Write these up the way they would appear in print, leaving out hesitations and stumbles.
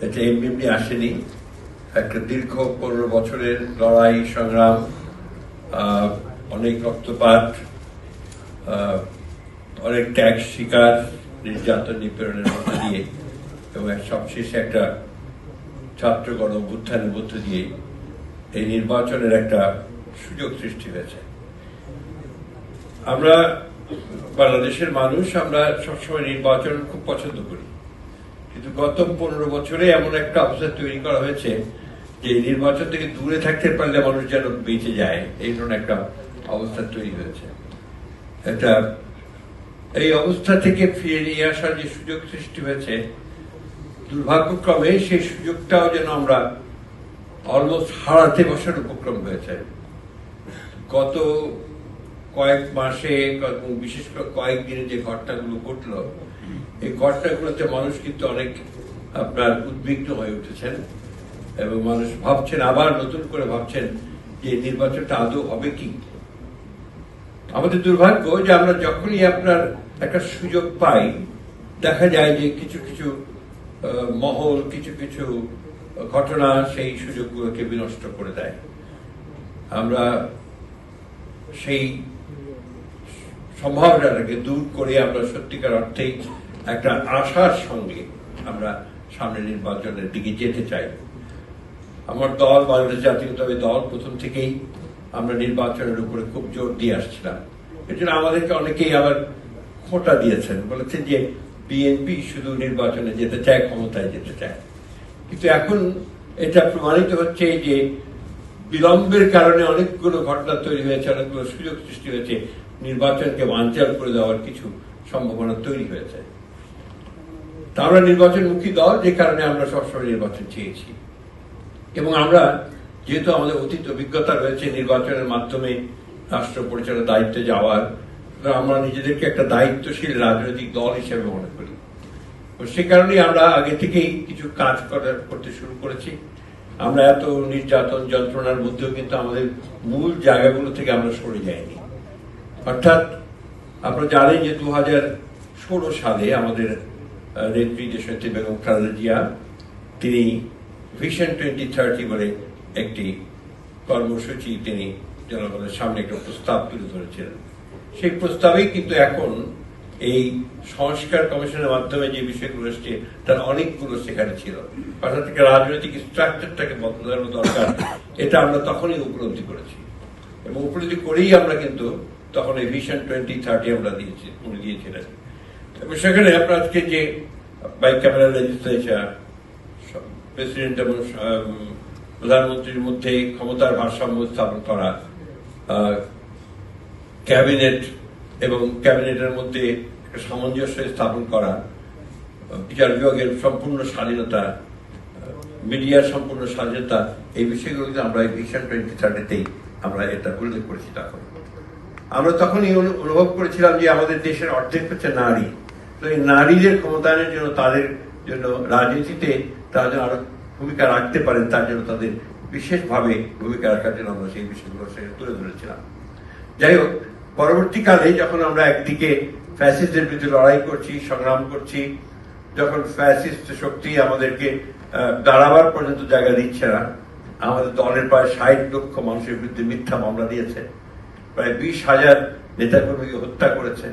এটা এমনি এমনি আসেনি। একটা দীর্ঘ 15 বছরের লড়াই সংগ্রাম, অনেক রক্তপাত, অনেক ত্যাগ শিকার, নির্যাতন নিপীড়নের মধ্য দিয়ে এবং সবশেষে একটা ছাত্র গণ অভ্যুত্থানের মধ্য দিয়ে এই নির্বাচনের একটা সুযোগ সৃষ্টি হয়েছে। আমরা বাংলাদেশের মানুষ, আমরা সবসময় নির্বাচন খুব পছন্দ করি, কিন্তু গত 15 বছরে এমন একটা অবস্থা তৈরি করা হয়েছে যে নির্বাচন থেকে দূরে থাকতে পারলে মানুষ যেন বেঁচে যায়, এই ধরনের একটা অবস্থা তৈরি হয়েছে। এই অবস্থা থেকে ফিরে নিয়ে আসার যে সুযোগ সৃষ্টি হয়েছে, দুর্ভাগ্যক্রমে সেই সুযোগটাও যেন আমরা অলমোস্ট হারাতে বসার উপক্রম হয়েছে। গত কয়েক মাসে, বিশেষ করে কয়েকদিনে যে ঘটনাগুলো ঘটলো, এই ঘটনাগুলোতে মানুষ কিন্তু অনেক উদ্বিগ্ন হয়ে উঠেছেন এবং মানুষ ভাবছেন, আবার নতুন করে ভাবছেন যে নির্বাচনটা আদৌ হবে কি। আমাদের দুর্ভাগ্য যে আমরা যখনই একটা সুযোগ পাই, দেখা যায় যে কিছু কিছু মহল, কিছু কিছু ঘটনা সেই সুযোগগুলোকে বিনষ্ট করে দেয়। আমরা সেই সম্ভাবনাটাকে দূর করে আমরা সত্যিকার অর্থেই একটা আশার সঙ্গে আমরা সামনে নির্বাচনের দিকে যেতে চাই। আমার দল, বাংলাদেশ জাতীয়তাবাদী দল, প্রথম থেকেই আমরা নির্বাচনের উপরে খুব জোর দিয়ে আসছিলাম। এর জন্য আমাদেরকে অনেকেই আবার খোঁটা দিয়েছেন, বলেছেন যে বিএনপি শুধু নির্বাচনে যেতে চায়, ক্ষমতায় যেতে চায়। কিন্তু এখন এটা প্রমাণিত হচ্ছে যে বিলম্বের কারণে অনেকগুলো ঘটনা তৈরি হয়েছে, অনেকগুলো সুযোগ সৃষ্টি হয়েছে, নির্বাচনকে বানচাল করে দেওয়ার কিছু সম্ভাবনা তৈরি হয়েছে। তা আমরা নির্বাচনমুখী দল, যে কারণে আমরা সবসময় নির্বাচন চেয়েছি এবং আমরা যেহেতু আমাদের অতীত অভিজ্ঞতা রয়েছে নির্বাচনের মাধ্যমে রাষ্ট্র পরিচালনার দায়িত্বে যাওয়ার, আমরা নিজেদেরকে একটা দায়িত্বশীল রাজনৈতিক দল হিসেবে মনে করি। সে কারণেই আমরা আগে থেকেই কিছু কাজ করতে শুরু করেছি। আমরা এত নির্যাতন যন্ত্রণার মধ্যেও কিন্তু আমাদের মূল জায়গাগুলো থেকে আমরা সরে যাইনি। অর্থাৎ আপনারা জানেন যে 2016 সালে আমাদের নেত্রী দেশনেত্রী বেগম খালেদা জিয়া, তিনি ভিশন 2030 বলে একটি কর্মসূচি তিনি জনগণের সামনে একটা প্রস্তাব তুলে ধরেছিলেন। সেই প্রস্তাবেই কিন্তু এখন এই সংস্কার কমিশনের মাধ্যমে যে বিষয়গুলো এসছে তার অনেকগুলো সেখানে ছিল। অর্থাৎ রাজনৈতিক স্ট্রাকচারটাকে বদলানো দরকার, এটা আমরা তখনই উপলব্ধি করেছি এবং উপলব্ধি করেই আমরা কিন্তু তখন এই ভিশন 2030 আমরা দিয়েছিলেন। এবং সেখানে আপনার আজকে যে বাইক্যামেরাল লেজিসলেচার, প্রেসিডেন্ট এবং প্রধানমন্ত্রীর মধ্যে ক্ষমতার ভারসাম্য স্থাপন করা, ক্যাবিনেট এবং ক্যাবিনেটের মধ্যে একটা সামঞ্জস্য স্থাপন করা, বিচার বিভাগের সম্পূর্ণ স্বাধীনতা, মিডিয়ার সম্পূর্ণ স্বাধীনতা, এই বিষয়গুলোকে আমরা এই ভিশন 2030-তেই আমরা এটা উল্লেখ করেছি। আমরা তখনই অনুভব করেছিলাম যে আমাদের দেশের অর্ধেক হচ্ছে নারী। তো এই নারীদের ক্ষমতায়নের জন্য, তাদের জন্য রাজনীতিতে তারা যেন আরো ভূমিকা রাখতে পারেন, তার জন্য তাদের বিশেষভাবে ভূমিকা রাখার জন্য আমরা সেই বিষয়গুলো তুলে ধরেছিলাম। যাই হোক, পরবর্তীকালে যখন আমরা একদিকে ফ্যাসিস্টদের বিরুদ্ধে লড়াই করছি, সংগ্রাম করছি, যখন ফ্যাসিস্ট শক্তি আমাদেরকে দাঁড়াবার পর্যন্ত জায়গা দিচ্ছে না, আমাদের দলের প্রায় 60 লক্ষ মানুষের বিরুদ্ধে মিথ্যা মামলা দিয়েছে, প্রায় 20,000 নেতাকর্মীকে হত্যা করেছে,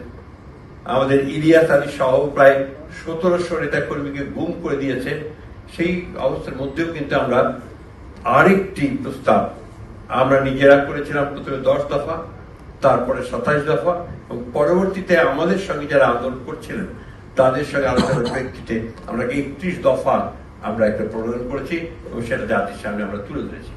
আমাদের ইলিয়াস আলী সহ প্রায় 1700 নেতাকর্মীকে গুম করে দিয়েছে। সেই অবস্থার মধ্যেও কিন্তু আমরা আরেকটি প্রস্তাব আমরা নিজেরা করেছিলাম, প্রথমে 10 দফা, তারপরে 27 দফা এবং পরবর্তীতে আমাদের সঙ্গে যারা আন্দোলন করছিলেন তাদের সঙ্গে আলোচনার প্রেক্ষিতে আমরা 31 দফা আমরা একটা প্রণয়ন করেছি এবং সেটা জাতির সামনে আমরা তুলে ধরেছি।